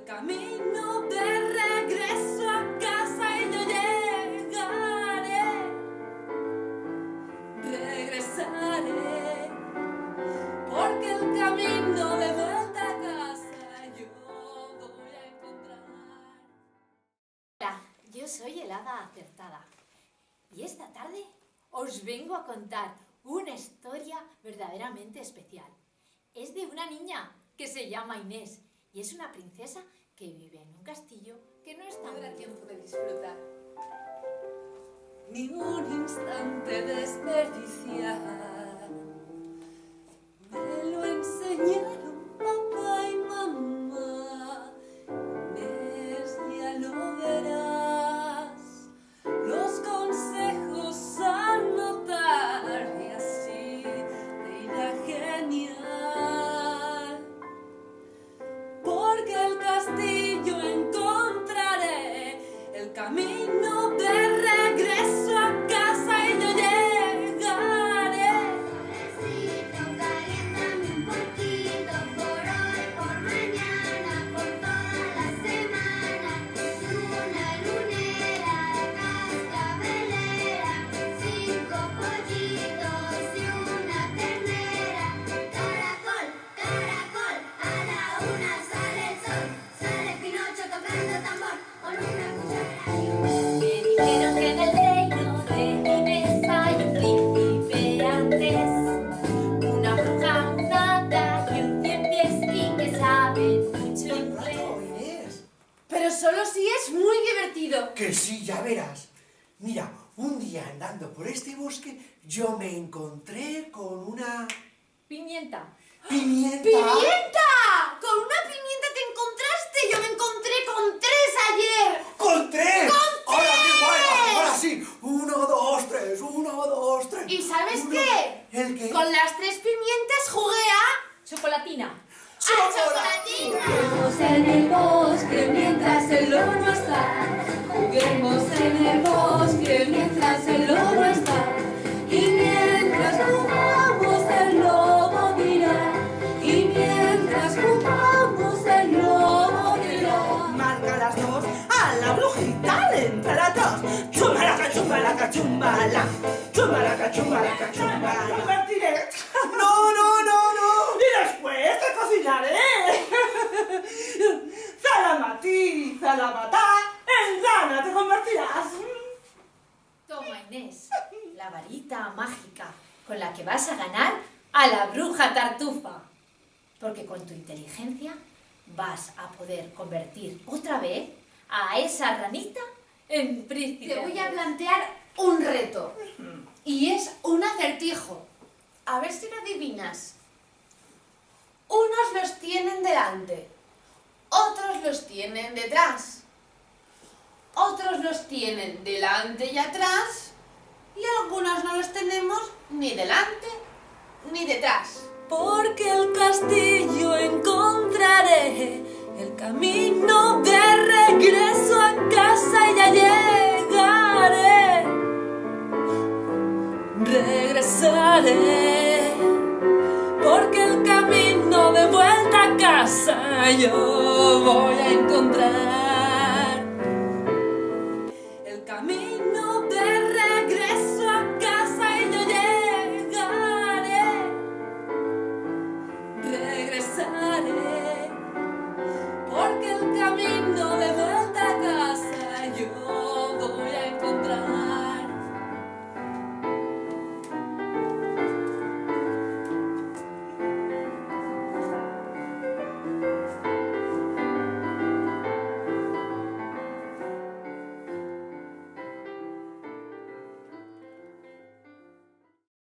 el camino de regreso a casa y yo llegaré, regresaré, porque el camino de vuelta a casa yo voy a encontrar. Hola, yo soy el hada acertada y esta tarde os vengo a contar una historia verdaderamente especial. Es de una niña que se llama Inés y es una princesa que vive en un castillo que no está Habrá tiempo de disfrutar. Ni un instante desperdiciar. Me lo enseñaron papá y mamá. Inés, ya lo verás. Los consejos a notar y así te irá genial. Porque el castillo encontraré, el camino de regreso a casa y yo llegaré. Pobrecito, caliéntame un poquito por hoy, por mañana, por toda la semana. Luna lunera, cascabelera, 5 pollitos y una ternera. Caracol, caracol, a la una sale el sol, sale Pinocho tocando tambor con una cuchara y un... Me dijeron que en el reino de Inés hay un príncipe antes, una bruja, una hada y un 100 pies y que saben mucho inglés. Inés. Pero solo si es muy divertido. Que sí, ya verás. Mira, un día andando por este bosque, yo me encontré con una Pimienta. pimienta. ¡Pimienta! ¡Con una pimienta te encontraste! ¡Yo me encontré con 3 ayer! ¡Con 3! ¡Ahora qué guay! Ahora sí. 1, 2, 3. 1, 2, 3. ¿Y sabes qué? ¿El qué? Con las 3 pimientas jugué a... Chocolatina. Juguemos en el bosque mientras el lobo no está. Juguemos en el bosque mientras el lobo no está. Y mientras jugamos el lobo dirá. Y mientras jugamos el lobo dirá. Marca las 2, a la brujita le entra la tos. Chumbalaca, chumbalaca, chumbala. Chumbalaca, chumbalaca, chumbala. Convertiré. No, no, no, no. Y después te cocinaré. Zalamatí, zalamatá. En rana te convertirás. Toma, Inés, la varita mágica con la que vas a ganar a la bruja tartufa. Porque con tu inteligencia vas a poder convertir otra vez a esa ranita en príncipe. Te voy a plantear un reto. Y es un acertijo. A ver si lo adivinas. Unos los tienen delante, otros los tienen detrás, otros los tienen delante y atrás, y algunos no los tenemos ni delante ni detrás. Porque el castillo encontraré, el camino de regreso a casa y ya llegaré, regresaré, porque el camino de vuelta a casa yo voy a encontrar.